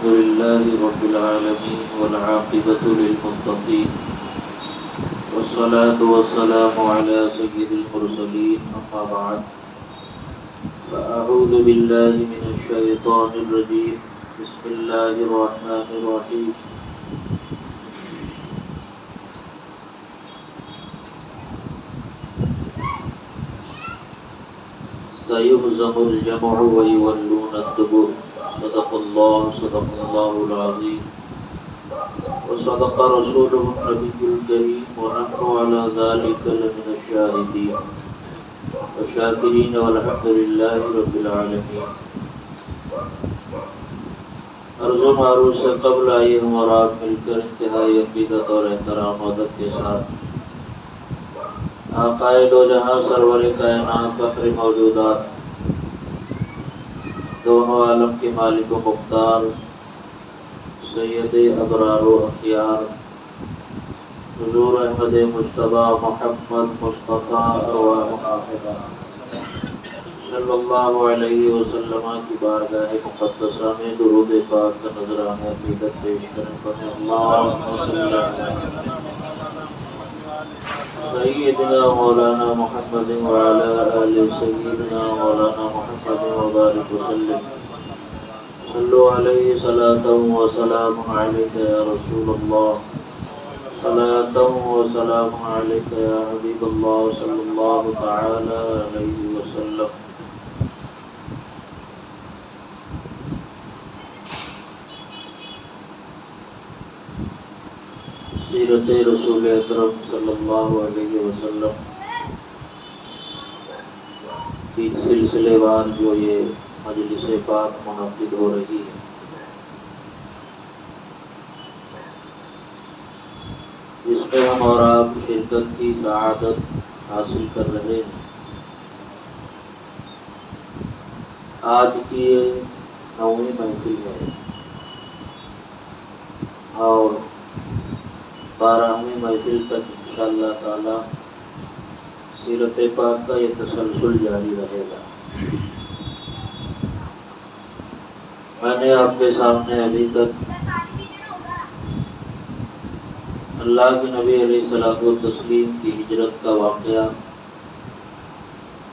الحمد لله رب العالمين والعاقبة للمتقين والصلاة والسلام على سيد المرسلين أما بعد فأعوذ بالله من الشيطان الرجيم بسم الله الرحمن الرحيم سيهزم الجمع ويولون الدبر صدق الله العظيم وصدق رسوله النبي الكريم ونحن على ذلك لمن الشاهدين والشاكرين والحمد لله رب العالمين. عرض و معروض سے قبل آئیے ہم اور آپ مل کر انتہائی عقیدت اور احترام و ادب کے ساتھ آقائے دو جہاں سرور کائنات فخر موجودات دونوں عالم کے مالک و مختار سید ابرار و اخیار حضور احمد مجتبی محمد مصطفیٰ ارواح حافظہ صلی اللہ علیہ وسلم کی بارگاہ مقدسہ میں درود پاک کا نذرانہ عقیدت پیش کریں. پڑھیں اللہم صلی اللہ سیدنا مولانا محمد وعلی آل سیدنا مولانا محمد وبارک وسلم. صلو علیہ صلاۃ و سلام علیک یا رسول اللہ صلاۃ و سلام علیک یا حبیب اللہ صلی اللہ تعالی علیہ وسلم. سیرت رسول اکرم صلی اللہ علیہ وسلم کی سلسلے وار جو یہ مجلس پاک منعقد ہو رہی ہے، جس میں ہم اور آپ شرکت کی سعادت حاصل کر رہے ہیں. آج کی 9ویں محفل ہے اور 12ویں محفل تک انشاءاللہ تعالی سیرت پاک کا یہ تسلسل جاری رہے گا. میں نے آپ کے سامنے ابھی تک اللہ کے نبی علیہ الصلوۃ والتسلیم کی ہجرت کا واقعہ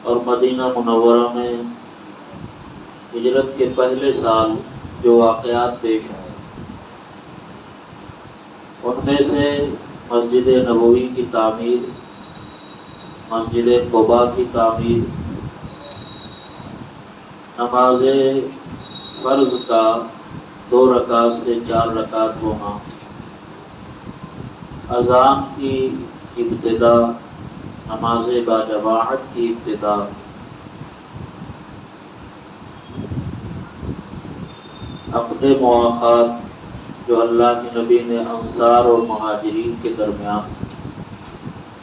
اور مدینہ منورہ میں ہجرت کے پہلے سال جو واقعات پیش آئے ان میں سے مسجد نبوی کی تعمیر، مسجد قباء کی تعمیر، نماز فرض کا 2 رکعت سے 4 رکعت ہونا، اذان کی ابتدا، نماز باجماعت کی ابتدا، عقد مواخات جو اللہ کے نبی نے انصار اور مہاجرین کے درمیان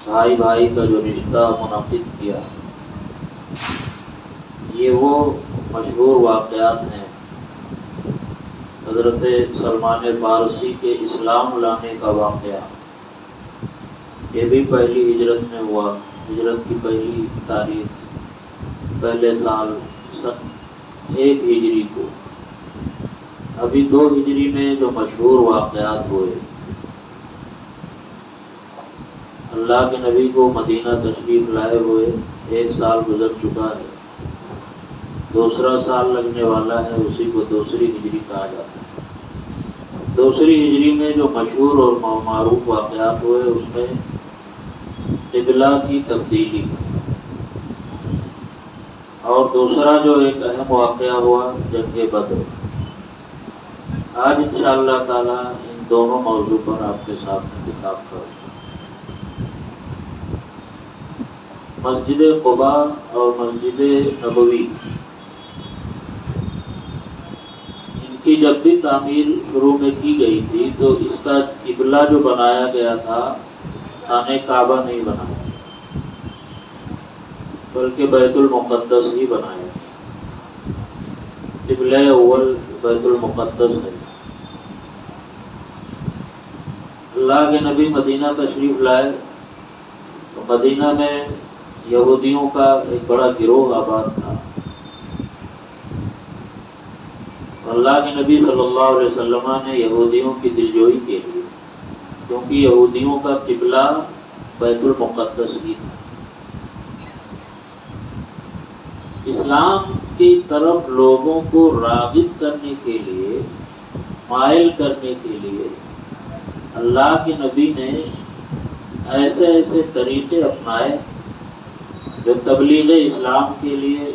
بھائی بھائی کا جو رشتہ منعقد کیا، یہ وہ مشہور واقعات ہیں. حضرت سلمان فارسی کے اسلام لانے کا واقعہ یہ بھی پہلی ہجرت میں ہوا. ہجرت کی پہلی تاریخ پہلے سال سن 1 ہجری کو. ابھی 2 ہجری میں جو مشہور واقعات ہوئے، اللہ کے نبی کو مدینہ تشریف لائے ہوئے 1 سال گزر چکا ہے، دوسرا سال لگنے والا ہے، اسی کو دوسری ہجری کہا جاتا ہے. دوسری ہجری میں جو مشہور اور معروف واقعات ہوئے اس میں قبلہ کی تبدیلی اور دوسرا جو ایک اہم واقعہ ہوا جنگ بدر. آج انشاءاللہ تعالی ان دونوں موضوع پر آپ کے سامنے خطاب کروں. مسجد قباء اور مسجد نبوی، ان کی جب بھی تعمیر شروع میں کی گئی تھی تو اس کا قبلہ جو بنایا گیا تھا خانہ کعبہ نہیں بنایا بلکہ بیت المقدس ہی بنایا. قبلہ اول بیت المقدس ہے. اللہ کے نبی مدینہ تشریف لائے تو مدینہ میں یہودیوں کا ایک بڑا گروہ آباد تھا. اللہ کے نبی صلی اللہ علیہ وسلم نے یہودیوں کی دلجوئی کے لیے، کیونکہ یہودیوں کا قبلہ بیت المقدس ہی تھا، اسلام کی طرف لوگوں کو راغب کرنے کے لیے، مائل کرنے کے لیے اللہ کے نبی نے ایسے ایسے طریقے اپنائے جو تبلیغ اسلام کے لیے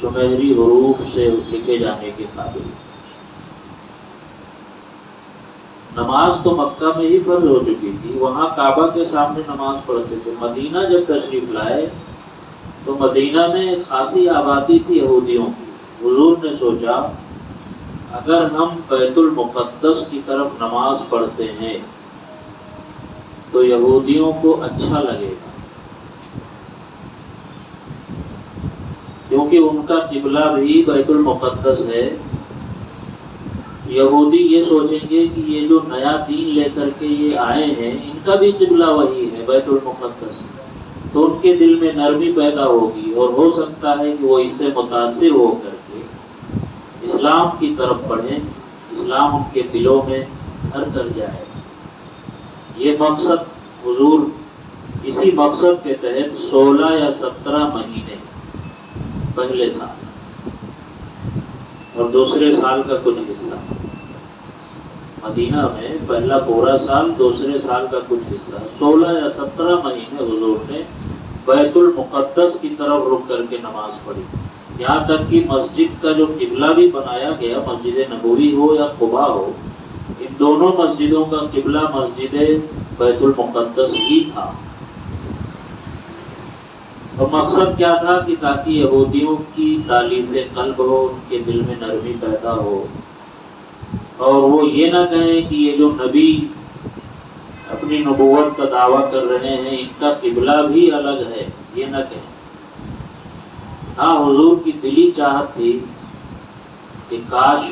سنہری حروف سے لکھے جانے کے قابل۔ نماز تو مکہ میں ہی فرض ہو چکی تھی، وہاں کعبہ کے سامنے نماز پڑھتے تھے۔ مدینہ جب تشریف لائے تو مدینہ میں خاصی آبادی تھی یہودیوں کی۔ حضور نے سوچا اگر ہم بیت المقدس کی طرف نماز پڑھتے ہیں تو یہودیوں کو اچھا لگے گا، کیونکہ ان کا قبلہ بھی بیت المقدس ہے۔ یہودی یہ سوچیں گے کہ یہ جو نیا دین لے کر کے یہ آئے ہیں، ان کا بھی قبلہ وہی ہے، بیت المقدس، تو ان کے دل میں نرمی پیدا ہوگی، اور ہو سکتا ہے کہ وہ اس سے متاثر ہو کر کے اسلام کی طرف بڑھیں، اسلام ان کے دلوں میں گھر کر جائے۔ یہ مقصد حضور اسی مقصد کے تحت 16 یا 17 مہینے پہلے سال اور دوسرے سال کا کچھ حصہ مدینہ میں، پہلا پورا سال، دوسرے سال کا کچھ حصہ، 16 یا 17 مہینے حضور نے بیت المقدس کی طرف رک کر کے نماز پڑھی، یہاں تک کہ مسجد کا جو قبلہ بھی بنایا گیا، مسجد نبوی ہو یا قباء ہو، ان دونوں مسجدوں کا قبلہ مسجد بیت المقدس ہی تھا۔ اور مقصد کیا تھا کہ تاکہ یہودیوں کی تالیف قلب ہو، ان کے دل میں نرمی پیدا ہو، اور وہ یہ نہ کہیں کہ یہ جو نبی اپنی نبوت کا دعویٰ کر رہے ہیں ان کا قبلہ بھی الگ ہے، یہ نہ کہیں۔ ہاں، حضور کی دلی چاہت تھی کہ کاش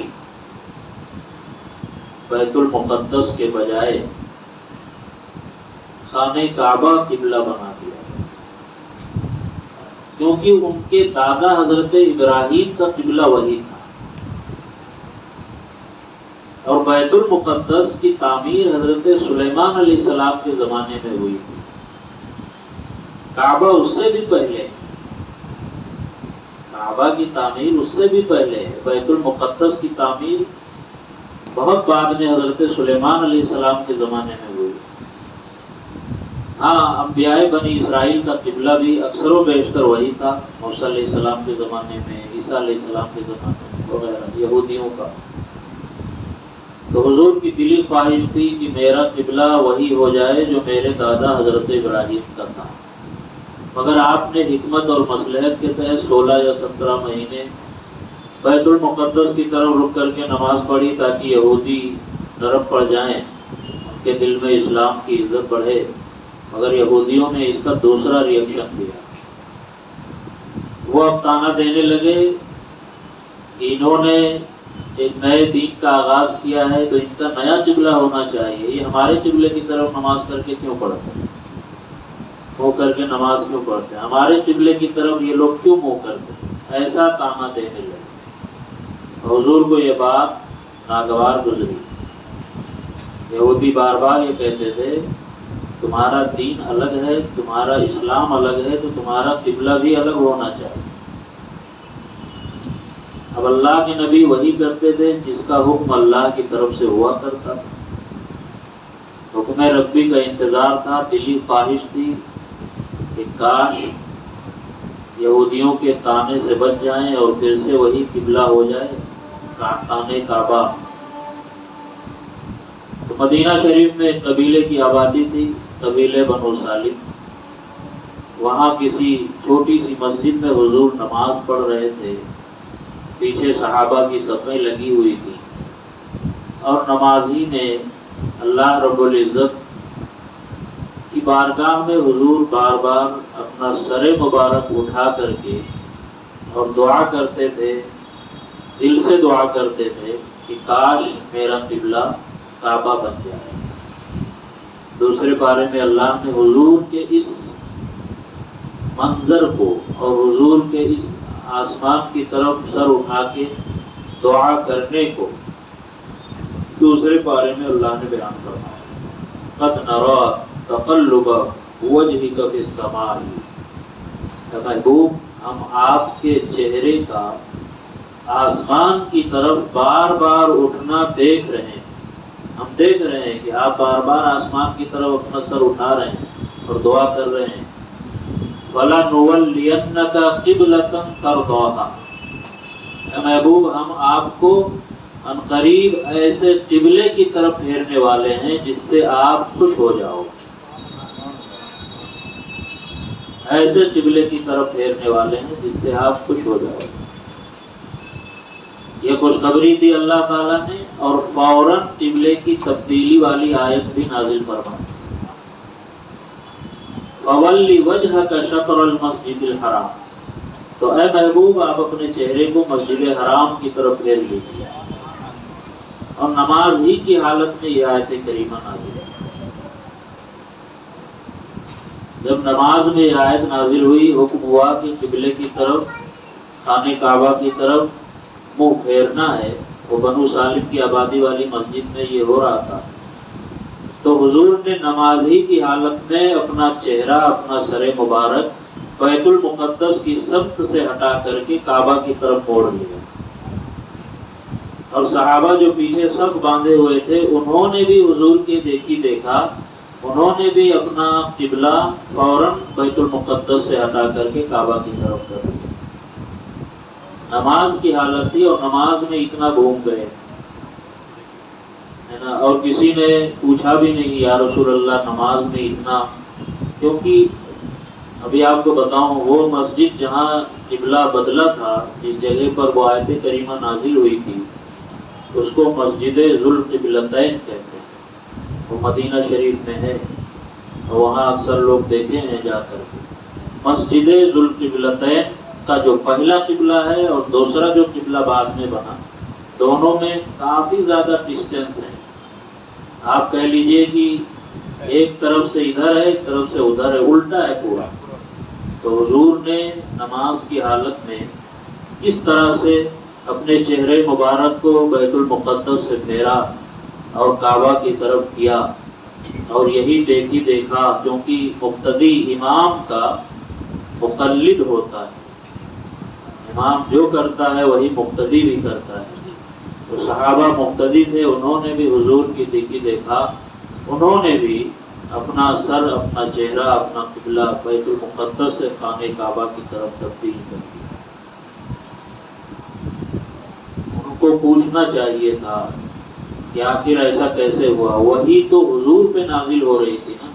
بیت المقدس کے بجائے خانہ کعبہ قبلہ بنا دیا، کیونکہ ان کے دادا حضرت ابراہیم کا قبلہ وہی تھا، اور بیت المقدس کی تعمیر حضرت سلیمان علیہ السلام کے زمانے میں ہوئی تھی۔ کعبہ اس سے بھی پہلے، کعبہ کی تعمیر اس سے بھی پہلے ہے، بیت المقدس کی تعمیر بہت بعد میں حضرت سلیمان علیہ السلام کے زمانے میں ہوئی۔ ہاں، انبیاء بنی اسرائیل کا قبلہ بھی اکثر و بیشتر وہی تھا، موسیٰ علیہ السلام کے زمانے میں، عیسیٰ علیہ السلام کے زمانے میں وغیرہ، یہودیوں کا۔ تو حضور کی دلی خواہش تھی کہ میرا قبلہ وہی ہو جائے جو میرے دادا حضرت ابراہیم کا تھا، مگر آپ نے حکمت اور مصلحت کے تحت 16 یا 17 مہینے بیت المقدس کی طرف رک کر کے نماز پڑھی تاکہ یہودی نرم پڑ جائیں، ان کے دل میں اسلام کی عزت بڑھے۔ مگر یہودیوں نے اس کا دوسرا ری ایکشن دیا، وہ اب تانا دینے لگے کہ انہوں نے ایک نئے دین کا آغاز کیا ہے تو ان کا نیا قبلہ ہونا چاہیے، یہ ہمارے قبلے کی طرف نماز کر کے کیوں پڑھتے ہیں، منہ کر کے نماز کیوں پڑھتے ہیں، ہمارے قبلے کی طرف یہ لوگ کیوں منہ کرتے ہیں، ایسا تانا دینے لگے۔ حضور کو یہ بات ناگوار گزری۔ یہودی بار بار یہ کہتے تھے تمہارا دین الگ ہے، تمہارا اسلام الگ ہے، تو تمہارا قبلہ بھی الگ ہونا چاہیے۔ اب اللہ کے نبی وہی کرتے تھے جس کا حکم اللہ کی طرف سے ہوا کرتا تھا، حکم ربی کا انتظار تھا، دلی خواہش تھی کہ کاش یہودیوں کے طانے سے بچ جائیں اور پھر سے وہی قبلہ ہو جائے، خانہ کعبہ۔ تو مدینہ شریف میں ایک قبیلے کی آبادی تھی، قبیلے بنو سالم۔ وہاں کسی چھوٹی سی مسجد میں حضور نماز پڑھ رہے تھے، پیچھے صحابہ کی صفیں لگی ہوئی تھی، اور نمازی نے اللہ رب العزت کی بارگاہ میں حضور بار بار اپنا سر مبارک اٹھا کر کے اور دعا کرتے تھے، دل سے دعا کرتے تھے کہ کاش میرا قبلہ کعبہ بن جائے۔ دوسرے پارے میں اللہ نے حضور کے اس منظر کو اور حضور کے اس آسمان کی طرف سر اٹھا کے دعا کرنے کو دوسرے پارے میں اللہ نے بیان فرمایا، قد نرا تقلب وجهك في السماء، اے محبوب ہم آپ کے چہرے کا آسمان کی طرف بار بار اٹھنا دیکھ رہے ہیں، ہم دیکھ رہے ہیں کہ آپ بار بار آسمان کی طرف اپنا سر اٹھا رہے ہیں اور دعا کر رہے ہیں، فَلَنُوَلِّيَنَّكَ قِبْلَةً تَرْضَاهَا، اے محبوب ہم آپ کو عنقریب ایسے قبلے کی طرف پھیرنے والے ہیں جس سے آپ خوش ہو جاؤ، ایسے قبلے کی طرف پھیرنے والے ہیں جس سے آپ خوش ہو جاؤ۔ یہ خوشخبری دی اللہ تعالیٰ نے، اور فوراً قبلے کی تبدیلی والی آیت بھی نازل فرمائی، فَوَلِّ وَجْهَكَ شَطْرَ الْمَسْجِدِ الْحَرَامِ، تو اے محبوب آپ اپنے چہرے کو مسجد حرام کی طرف پھیر لیجیے، اور نماز ہی کی حالت میں یہ آیت کریمہ نازل ہے۔ جب نماز میں یہ آیت نازل ہوئی، حکم ہوا کہ قبلے کی طرف، خانہ کعبہ کی طرف منہ پھیرنا ہے، وہ بنو سالم کی آبادی والی مسجد میں یہ ہو رہا تھا، تو حضور نے نماز ہی کی حالت میں اپنا چہرہ، اپنا سر مبارک بیت المقدس کی سمت سے ہٹا کر کے کعبہ کی طرف موڑ لیا، اور صحابہ جو پیچھے صف باندھے ہوئے تھے انہوں نے بھی حضور کے دیکھا، انہوں نے بھی اپنا قبلہ فوراً بیت المقدس سے ہٹا کر کے کعبہ کی طرف کر دیا۔ نماز کی حالت تھی اور نماز میں اتنا گھوم گئے، ہے نا، اور کسی نے پوچھا بھی نہیں یا رسول اللہ نماز میں اتنا، کیونکہ ابھی آپ کو بتاؤں وہ مسجد جہاں قبلہ بدلا تھا، جس جگہ پر وہ آیت کریمہ نازل ہوئی تھی، اس کو مسجد ذوالقبلتین کہتے ہیں، وہ مدینہ شریف میں ہے، اور وہاں اکثر لوگ دیکھے ہیں جا کر کے۔ مسجد ذوالقبلتین کا جو پہلا قبلہ ہے اور دوسرا جو قبلہ بعد میں بنا، دونوں میں کافی زیادہ ڈسٹینس ہے، آپ کہہ لیجئے کہ ایک طرف سے ادھر ہے، ایک طرف سے ادھر ہے، الٹا ہے پورا۔ تو حضور نے نماز کی حالت میں کس طرح سے اپنے چہرے مبارک کو بیت المقدس سے پھیرا اور کعبہ کی طرف کیا، اور یہی دیکھا، کیونکہ مقتدی امام کا مقلد ہوتا ہے، امام جو کرتا ہے وہی مقتدی بھی کرتا ہے، تو صحابہ مقتدی تھے، انہوں نے بھی حضور کی دیکھا، انہوں نے بھی اپنا سر، اپنا چہرہ، اپنا قبلہ بیت المقدس سے خانہ کعبہ کی طرف تبدیل کر دیا۔ ان کو پوچھنا چاہیے تھا کہ آخر ایسا کیسے ہوا، وہی تو حضور پہ نازل ہو رہی تھی نا،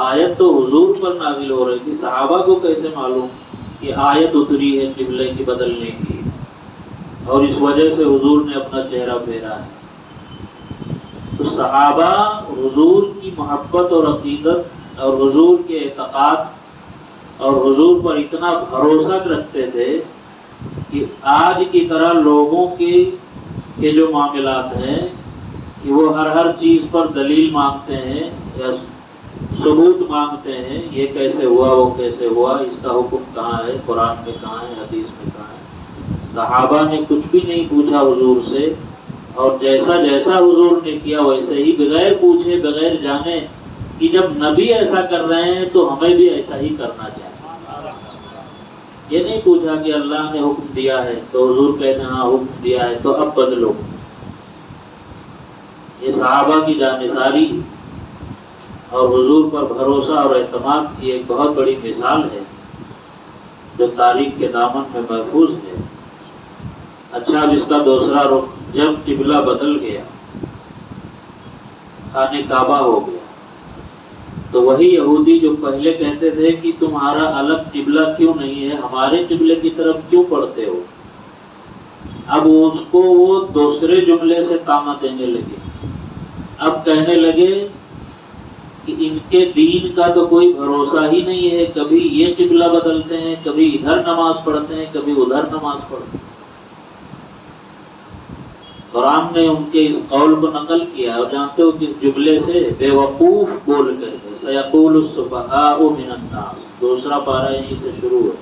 آیت تو حضور پر نازل ہو رہی تھی، صحابہ کو کیسے معلوم کہ آیت اتری ہے قبلے کی بدلنے کی، اور اس وجہ سے حضور نے اپنا چہرہ پھیرا ہے۔ تو صحابہ حضور کی محبت اور عقیدت اور حضور کے اعتقاد اور حضور پر اتنا بھروسہ رکھتے تھے کہ آج کی طرح لوگوں کے جو معاملات ہیں کہ وہ ہر چیز پر دلیل مانگتے ہیں یا ثبوت مانگتے ہیں، یہ کیسے ہوا، وہ کیسے ہوا، اس کا حکم کہاں ہے، قرآن میں کہاں ہے، حدیث میں کہاں ہے۔ صحابہ نے کچھ بھی نہیں پوچھا حضور سے، اور جیسا حضور نے کیا ویسے ہی، بغیر پوچھے، بغیر جانے کہ جب نبی ایسا کر رہے ہیں تو ہمیں بھی ایسا ہی کرنا چاہیے۔ یہ نہیں پوچھا کہ اللہ نے حکم دیا ہے تو حضور کہتے ہیں ہاں حکم دیا ہے تو اب بدلو۔ یہ صحابہ کی جانثاری اور حضور پر بھروسہ اور اعتماد کی ایک بہت بڑی مثال ہے جو تاریخ کے دامن میں محفوظ ہے۔ اچھا، اب اس کا دوسرا رخ، جب قبلہ بدل گیا، خانہ کعبہ ہو گیا، تو وہی یہودی جو پہلے کہتے تھے کہ تمہارا الگ قبلہ کیوں نہیں ہے، ہمارے قبلے کی طرف کیوں پڑھتے ہو، اب اس کو وہ دوسرے جملے سے طعنہ دینے لگے، اب کہنے لگے کہ ان کے دین کا تو کوئی بھروسہ ہی نہیں ہے، کبھی یہ قبلہ بدلتے ہیں، کبھی ادھر نماز پڑھتے ہیں، کبھی ادھر نماز پڑھتے ہیں۔ قرآن نے ان کے اس قول کو نقل کیا، اور جانتے ہو کس جملے سے؟ بے وقوف بول کر کے، سیقول السفہاء من الناس، دوسرا پارہ یہیں سے شروع ہے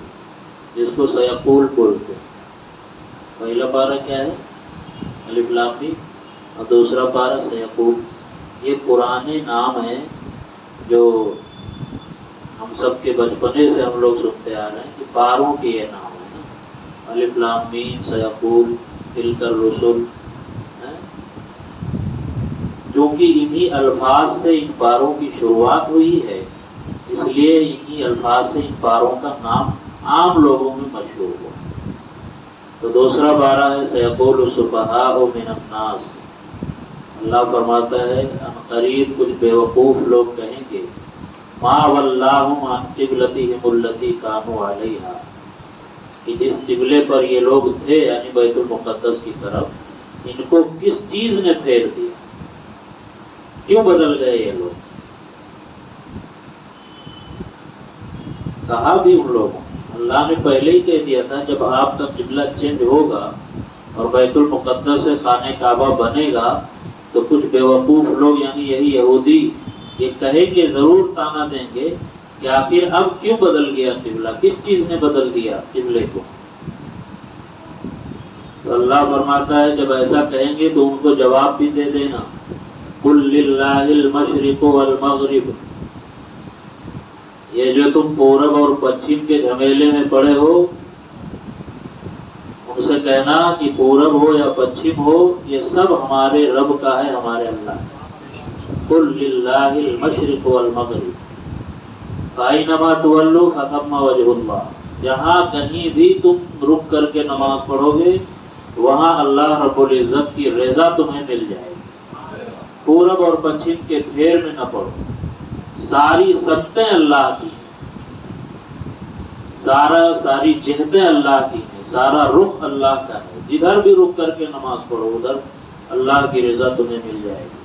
جس کو سیقول بولتے ہیں۔ پہلا پارہ کیا ہے؟ الف لام میم، اور دوسرا پارہ سیقول. یہ پرانے نام ہیں جو ہم سب کے بچپنے سے ہم لوگ سنتے آ رہے ہیں کہ پاروں کے یہ نام ہے نا، الف لام میم سیقول تلک الرسل. کیونکہ انہی الفاظ سے ان پاروں کی شروعات ہوئی ہے، اس لیے انہی الفاظ سے ان پاروں کا نام عام لوگوں میں مشہور ہوا. تو دوسرا پارہ ہے سیقول السفہاء من الناس. اللہ فرماتا ہے ان قریب کچھ بیوقوف لوگ کہیں گے ما ولاہم عن قبلتہم التی کانوا علیہا، کہ جس قبلے پر یہ لوگ تھے یعنی بیت المقدس کی طرف، ان کو کس چیز نے پھیر دیا، کیوں بدل گئے یہ لوگ. کہا بھی ان لوگوں، اللہ نے پہلے ہی کہہ دیا تھا جب آپ کا قبلہ چینج ہوگا اور بیت المقدس سے خانہ کعبہ بنے گا تو کچھ بیوقوف لوگ یعنی یہی یہودی یہ کہیں گے، ضرور تانا دیں گے کہ آخر اب کیوں بدل گیا قبلہ، کس چیز نے بدل دیا قبلے کو. تو اللہ فرماتا ہے جب ایسا کہیں گے تو ان کو جواب بھی دے دینا، قل للہ المشرق والمغرب. یہ جو تم پورب اور پچھم کے جھمیلے میں پڑے ہو، ان سے کہنا کہ پورب ہو یا پچھم ہو یہ سب ہمارے رب کا ہے، ہمارے اللہ. قل للہ المشرق والمغرب فأینما تولوا فثم وجہ اللہ. جہاں کہیں بھی تم رک کر کے نماز پڑھو گے وہاں اللہ رب العزت کی رضا تمہیں مل جائے گی. پورب اور پچھم کے پھیر میں نہ پڑھو، ساری سبتیں اللہ کی، ساری جہتیں اللہ کی ہیں، سارا رخ اللہ کا ہے. جدھر بھی رک کر کے نماز پڑھو ادھر اللہ کی رضا تمہیں مل جائے گی.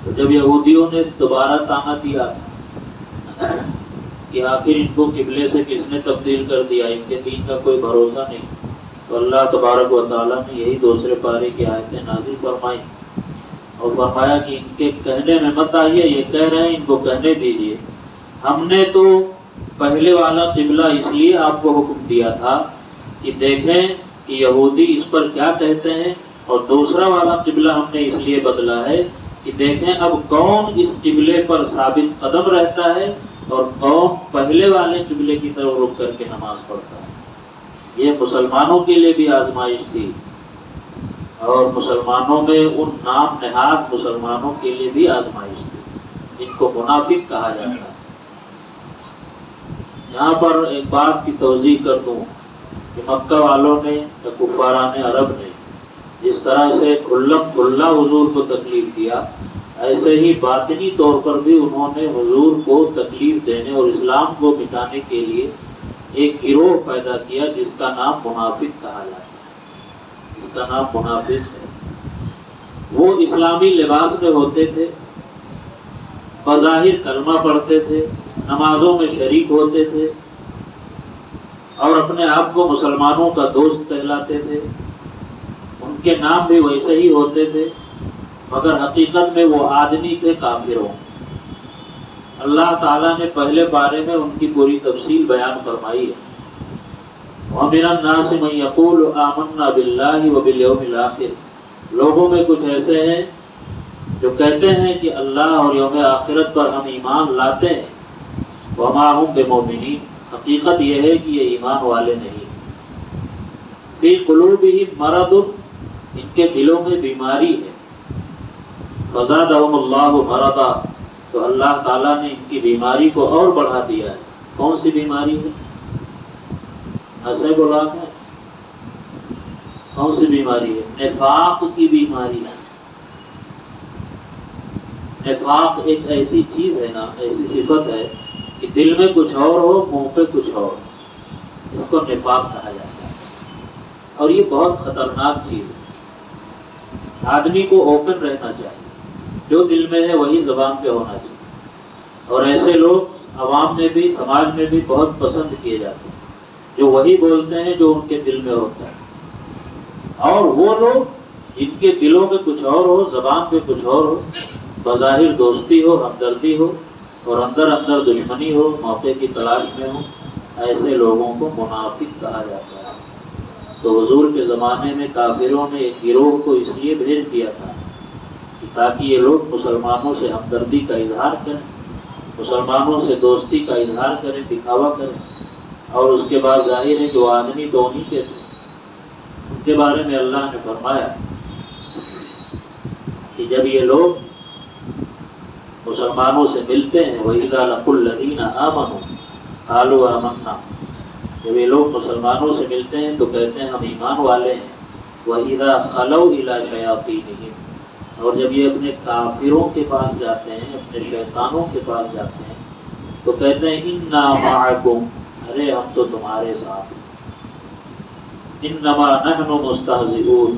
تو جب یہودیوں نے دوبارہ تانا دیا کہ آخر ان کو قبلے سے کس نے تبدیل کر دیا، ان کے دین کا کوئی بھروسہ نہیں، تو اللہ تبارک و تعالیٰ نے یہی دوسرے پارے کی آیتیں نازل فرمائی اور فرمایا کہ ان کے کہنے میں مت آئیے، یہ کہہ رہے ہیں ان کو کہنے دیجیے. ہم نے تو پہلے والا قبلہ اس لیے آپ کو حکم دیا تھا کہ دیکھیں کہ یہودی اس پر کیا کہتے ہیں، اور دوسرا والا قبلہ ہم نے اس لیے بدلا ہے کہ دیکھیں اب کون اس قبلے پر ثابت قدم رہتا ہے اور کون پہلے والے قبلے کی طرف رک کر کے نماز پڑھتا ہے. یہ مسلمانوں کے لیے بھی آزمائش تھی، اور مسلمانوں میں ان نام نہاد مسلمانوں کے لیے بھی آزمائش تھی جن کو منافق کہا جاتا ہے. یہاں پر ایک بات کی توضیح کر دوں کہ مکہ والوں نے یا کفاران عرب نے جس طرح سے کھلم کھلا حضور کو تکلیف دیا، ایسے ہی باطنی طور پر بھی انہوں نے حضور کو تکلیف دینے اور اسلام کو مٹانے کے لیے ایک گروہ پیدا کیا جس کا نام منافق کہا جاتا ہے. جس کا نام منافق ہے. وہ اسلامی لباس میں ہوتے تھے، بظاہر کلمہ پڑھتے تھے، نمازوں میں شریک ہوتے تھے اور اپنے آپ کو مسلمانوں کا دوست کہلاتے تھے. ان کے نام بھی ویسے ہی ہوتے تھے، مگر حقیقت میں وہ آدمی تھے کافروں. اللہ تعالیٰ نے پہلے بارے میں ان کی پوری تفصیل بیان فرمائی ہے. وَمِنَ النَّاسِ مَن يَقُولُ آمَنَّا بِاللَّهِ وَبِالْيَوْمِ الْآخِرِ. لوگوں میں کچھ ایسے ہیں جو کہتے ہیں کہ اللہ اور یوم آخرت پر ہم ایمان لاتے ہیں، وَمَا هُمْ بِمُؤْمِنِينَ. حقیقت یہ ہے کہ یہ ایمان والے نہیں. فِي قُلُوبِهِمْ مَرَضٌ. ان کے دلوں میں بیماری ہے. فَزَادَهُمُ اللَّهُ مَرَضًا. تو اللہ تعالیٰ نے ان کی بیماری کو اور بڑھا دیا ہے. کون سی بیماری ہے؟ ایسے بلا ہے. کون سی بیماری ہے؟ نفاق کی بیماری ہے. نفاق ایک ایسی چیز ہے نا، ایسی صفت ہے کہ دل میں کچھ اور ہو، منہ پہ کچھ اور. اس کو نفاق کہا جاتا ہے، اور یہ بہت خطرناک چیز ہے. آدمی کو اوپن رہنا چاہیے، جو دل میں ہے وہی زبان پہ ہونا چاہیے. اور ایسے لوگ عوام میں بھی سماج میں بھی بہت پسند کیے جاتے ہیں جو وہی بولتے ہیں جو ان کے دل میں ہوتا ہے. اور وہ لوگ جن کے دلوں میں کچھ اور ہو، زبان پہ کچھ اور ہو، بظاہر دوستی ہو، ہمدردی ہو اور اندر اندر دشمنی ہو، موقع کی تلاش میں ہو، ایسے لوگوں کو منافق کہا جاتا ہے. تو حضور کے زمانے میں کافروں نے ایک گروہ کو اس لیے بھیج دیا تھا کہ تاکہ یہ لوگ مسلمانوں سے ہمدردی کا اظہار کریں، مسلمانوں سے دوستی کا اظہار کریں، دکھاوا کریں، اور اس کے بعد ظاہر ہے کہ وہ آدمی تو انہیں کے تھے۔ ان کے بارے میں اللہ نے فرمایا کہ جب یہ لوگ مسلمانوں سے ملتے ہیں وَإِذَا لَقُوا الَّذِينَ آمَنُوا قَالُوا آمَنَّا، جب یہ لوگ مسلمانوں سے ملتے ہیں تو کہتے ہیں ہم ایمان والے ہیں۔ وَإِذَا خَلَوْا إِلَىٰ شَيَاطِينِهِمْ، اور جب یہ اپنے کافروں کے پاس جاتے ہیں، اپنے شیطانوں کے پاس جاتے ہیں تو کہتے ہیں اِنَّا مَعَكُمْ، ارے ہم تو تمہارے ساتھ ہیں۔ اِنَّمَا نَحْنُ مُسْتَهْزِئُونَ،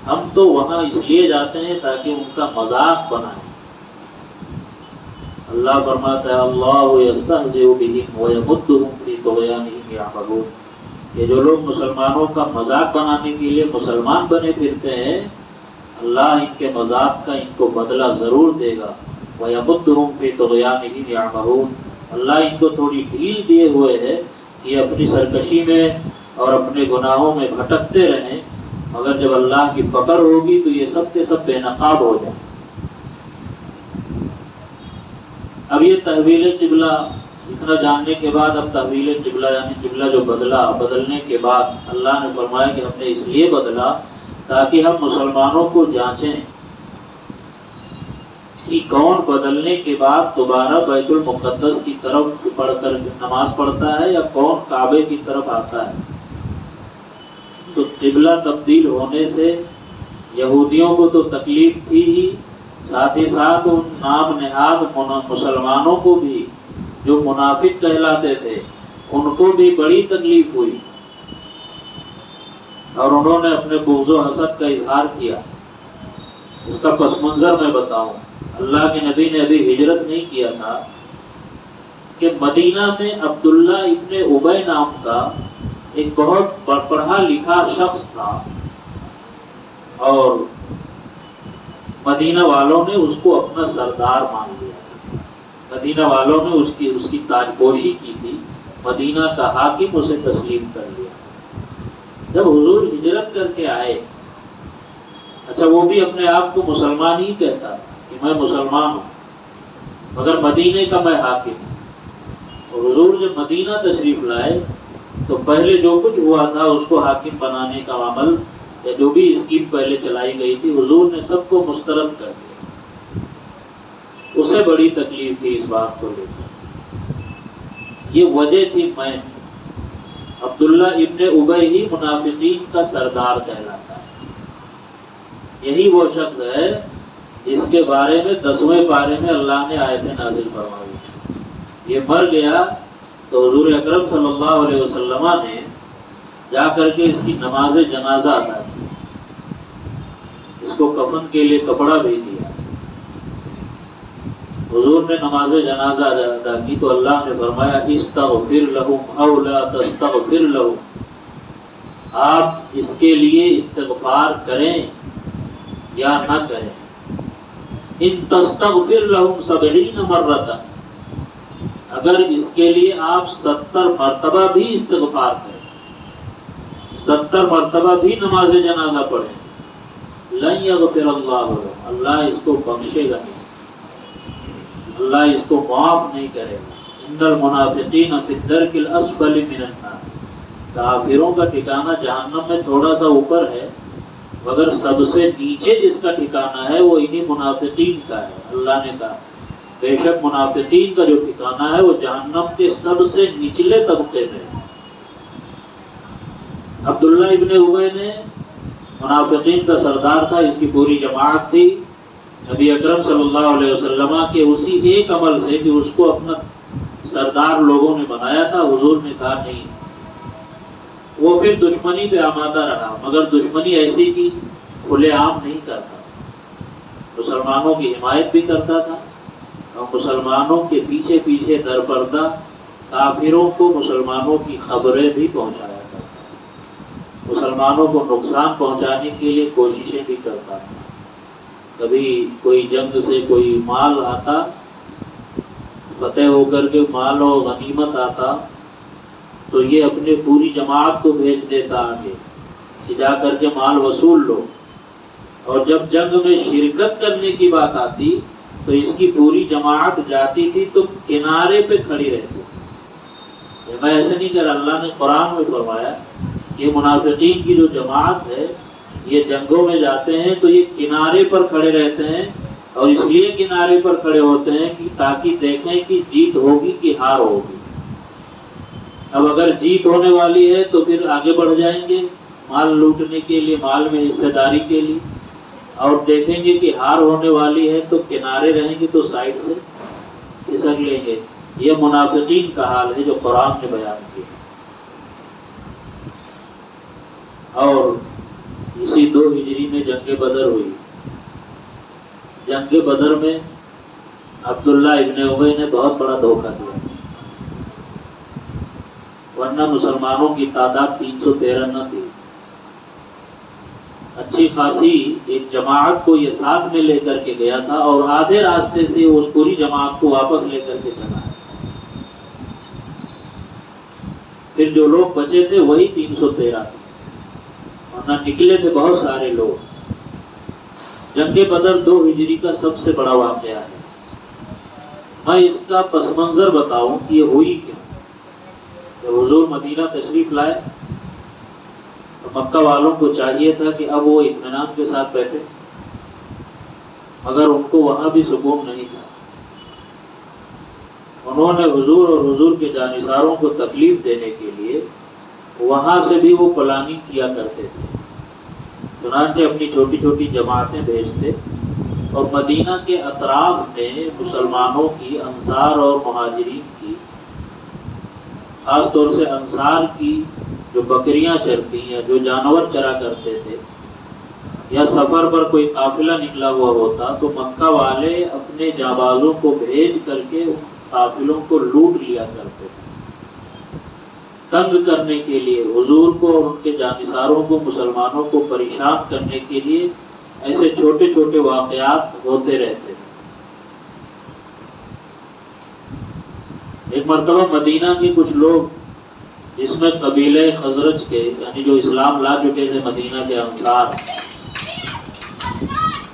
ہم تو وہاں اس لیے جاتے ہیں تاکہ ان کا مذاق بنائیں۔ اللہ فرماتا ہے اللہ یستہزئ بہم ویمدہم فی طغیانہم یعمہون، یہ جو لوگ مسلمانوں کا مذاق بنانے کے لیے مسلمان بنے پھرتے ہیں، اللہ ان کے مذاق کا ان کو بدلہ ضرور دے گا۔ ویمدہم فی طغیانہم یعمہون، اللہ ان کو تھوڑی ڈھیل دیے ہوئے ہے کہ یہ اپنی سرکشی میں اور اپنے گناہوں میں بھٹکتے رہیں، مگر جب اللہ کی پکڑ ہوگی تو یہ سب کے سب بے نقاب ہو جائیں۔ اب یہ تحویل قبلہ اتنا جاننے کے بعد اب تحویل قبلہ یعنی قبلہ جو بدلنے کے بعد اللہ نے فرمایا کہ ہم نے اس لیے بدلا تاکہ ہم مسلمانوں کو جانچیں کہ کون بدلنے کے بعد دوبارہ بیت المقدس کی طرف پڑھ کر نماز پڑھتا ہے یا کون کعبے کی طرف آتا ہے۔ تو قبلہ تبدیل ہونے سے یہودیوں کو تو تکلیف تھی ہی، ساتھ ہی ساتھ ان نام نہاد مسلمانوں کو بھی جو منافق کہلاتے تھے ان کو بھی بڑی تکلیف ہوئی، اور انہوں نے اپنے بغض و حسد کا اظہار کیا۔ اس کا پس منظر میں بتاؤں، اللہ کے نبی نے ابھی ہجرت نہیں کیا تھا کہ مدینہ میں عبداللہ ابن ابی نام کا ایک بہت پڑھا لکھا شخص تھا، اور مدینہ والوں نے اس کو اپنا سردار مان لیا، مدینہ والوں نے اس کی تاج پوشی کی تھی، مدینہ کا حاکم اسے تسلیم کر لیا۔ جب حضور ہجرت کر کے آئے، اچھا وہ بھی اپنے آپ کو مسلمان ہی کہتا کہ میں مسلمان ہوں، مگر مدینے کا میں حاکم ہوں۔ اور حضور جب مدینہ تشریف لائے تو پہلے جو کچھ ہوا تھا اس کو حاکم بنانے کا عمل یا جو بھی اسکیم پہلے چلائی گئی تھی حضور نے سب کو مسترد کر دیا۔ اسے بڑی تکلیف تھی اس بات کو لے کر، یہ وجہ تھی میں عبداللہ ابن ابی ہی منافقین کا سردار کہلاتا ہے۔ یہی وہ شخص ہے جس کے بارے میں 10ویں پارے میں اللہ نے آیتیں نازل فرمائی۔ یہ مر گیا تو حضور اکرم صلی اللہ علیہ وسلم نے جا کر کے اس کی نماز جنازہ ادا کی، اس کو کفن کے لیے کپڑا بھی دیا۔ حضور نے نماز جنازہ ادا کی تو اللہ نے فرمایا استغفر لہم او لا تستغفر لہم، آپ اس کے لیے استغفار کریں یا نہ کریں۔ ان تستغفر لہم 70 مرۃ، اگر اس کے لیے آپ 70 مرتبہ بھی استغفار کریں، 70 مرتبہ بھی نماز جنازہ پڑھیں، لن یغفر اللہ لہ، اللہ اس کو بخشے گا نہیں، اللہ اس کو معاف نہیں کرے گا۔ ان المنافقین فی الدرک الاسفل من النار، کافروں کا ٹھکانہ جہنم میں تھوڑا سا اوپر ہے، مگر سب سے نیچے جس کا ٹھکانہ ہے وہ انہی منافقین کا ہے۔ اللہ نے کہا بے شک منافقین کا جو ٹھکانہ ہے وہ جہنم کے سب سے نچلے طبقے میں ہے۔ عبداللہ ابن ابی نے منافقین کا سردار تھا، اس کی پوری جماعت تھی۔ نبی اکرم صلی اللہ علیہ وسلم کے اسی ایک عمل سے کہ اس کو اپنا سردار لوگوں نے بنایا تھا، حضور نے کہا نہیں۔ وہ پھر دشمنی پہ آمادہ رہا، مگر دشمنی ایسی کی کھلے عام نہیں کرتا، مسلمانوں کی حمایت بھی کرتا تھا اور مسلمانوں کے پیچھے پیچھے در پردہ کافروں کو مسلمانوں کی خبریں بھی پہنچایا کرتا تھا، مسلمانوں کو نقصان پہنچانے کے لیے کوششیں بھی کرتا تھا۔ کبھی کوئی جنگ سے کوئی مال آتا، فتح ہو کر کے مال و غنیمت آتا تو یہ اپنے پوری جماعت کو بھیج دیتا آگے کہ جا کر کے مال وصول لو، اور جب جنگ میں شرکت کرنے کی بات آتی تو اس کی پوری جماعت جاتی تھی تو کنارے پہ کھڑی رہتی تھی۔ میں ایسے نہیں کر، اللہ نے قرآن میں فرمایا یہ منافقین کی جو جماعت ہے یہ جنگوں میں جاتے ہیں تو یہ کنارے پر کھڑے رہتے ہیں، اور اس لیے کنارے پر کھڑے ہوتے ہیں کہ تاکہ دیکھیں کہ جیت ہوگی کہ ہار ہوگی۔ اب اگر جیت ہونے والی ہے تو پھر آگے بڑھ جائیں گے مال لوٹنے کے لیے، مال میں حصہ داری کے لیے، اور دیکھیں گے کہ ہار ہونے والی ہے تو کنارے رہیں گے تو سائڈ سے کھسک لیں گے۔ یہ منافقین کا حال ہے جو قرآن نے بیان کیا۔ اور اسی 2 ہجری میں جنگ بدر ہوئی۔ جنگ بدر میں عبداللہ ابن ابی نے بہت بڑا دھوکہ دیا، ورنہ مسلمانوں کی تعداد 313 نہ تھی۔ اچھی خاصی ایک جماعت کو یہ ساتھ میں لے کر کے گیا تھا، اور آدھے راستے سے اس پوری جماعت کو واپس لے کر کے چلا ہے۔ پھر جو لوگ بچے تھے وہی 313 تھے، ورنہ نکلے تھے بہت سارے لوگ۔ جنگ بدر 2 ہجری کا سب سے بڑا واقعہ ہے۔ میں اس کا پس منظر بتاؤں کہ یہ ہوئی کیوں۔ جب حضور مدینہ تشریف لائے تو مکہ والوں کو چاہیے تھا کہ اب وہ اطمینان کے ساتھ بیٹھے، مگر ان کو وہاں بھی سکون نہیں تھا۔ انہوں نے حضور اور حضور کے جانثاروں کو تکلیف دینے کے لیے وہاں سے بھی وہ پلاننگ کیا کرتے تھے۔ چنانچہ اپنی چھوٹی چھوٹی جماعتیں بھیجتے، اور مدینہ کے اطراف میں مسلمانوں کی، انصار اور مہاجرین کی، خاص طور سے انصار کی جو بکریاں چرتی یا جو جانور چرا کرتے تھے، یا سفر پر کوئی قافلہ نکلا ہوا ہوتا تو مکہ والے اپنے جانبازوں کو بھیج کر کے ان قافلوں کو لوٹ لیا کرتے تھے۔ تنگ کرنے کے لیے حضور کو اور ان کے جانثاروں کو، مسلمانوں کو پریشان کرنے کے لیے ایسے چھوٹے چھوٹے واقعات ہوتے رہتے تھے۔ ایک مرتبہ مدینہ کے کچھ لوگ، جس میں قبیلہ خزرج کے، یعنی جو اسلام لا چکے تھے مدینہ کے انصار،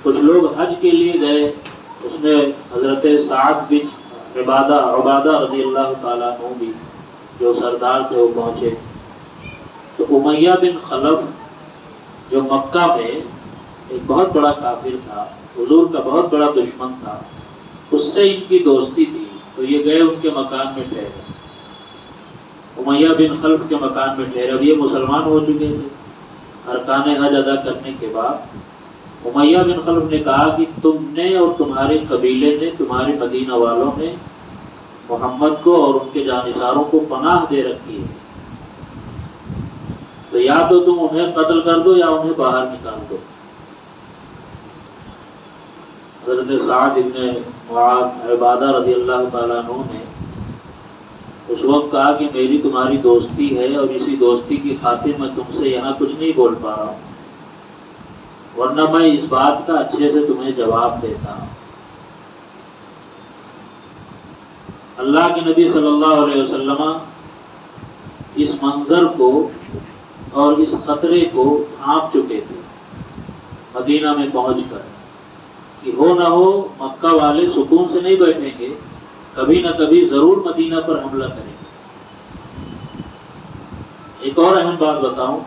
کچھ لوگ حج کے لیے گئے۔ اس میں حضرت سعد بن عبادہ رضی اللہ تعالیٰ عنہ بھی جو سردار تھے وہ پہنچے۔ تو امیہ بن خلف جو مکہ میں ایک بہت بڑا کافر تھا، حضور کا بہت بڑا دشمن تھا، اس سے ان کی دوستی تھی، تو یہ گئے ان کے مکان میں ٹھہرے۔ امیہ بن خلف کے مکان میں ٹھہرے۔ اب یہ مسلمان ہو چکے تھے۔ ارکان حج ادا کرنے کے بعد امیہ بن خلف نے کہا کہ تم نے اور تمہارے قبیلے نے، تمہارے مدینہ والوں نے محمد کو اور ان کے جانثاروں کو پناہ دے رکھی ہے، تو یا تو تم انہیں قتل کر دو یا انہیں باہر نکال دو۔ حضرت سعد بن معاذ عبادہ رضی اللہ تعالیٰ عنہ نے اس وقت کہا کہ میری تمہاری دوستی ہے، اور اسی دوستی کی خاطر میں تم سے یہاں کچھ نہیں بول پا رہا ہوں، ورنہ میں اس بات کا اچھے سے تمہیں جواب دیتا ہوں۔ اللہ کے نبی صلی اللہ علیہ وسلم اس منظر کو اور اس خطرے کو بھانپ چکے تھے مدینہ میں پہنچ کر، کہ ہو نہ ہو مکہ والے سکون سے نہیں بیٹھیں گے، کبھی نہ کبھی ضرور مدینہ پر حملہ کریں گے۔ ایک اور اہم بات بتاؤں،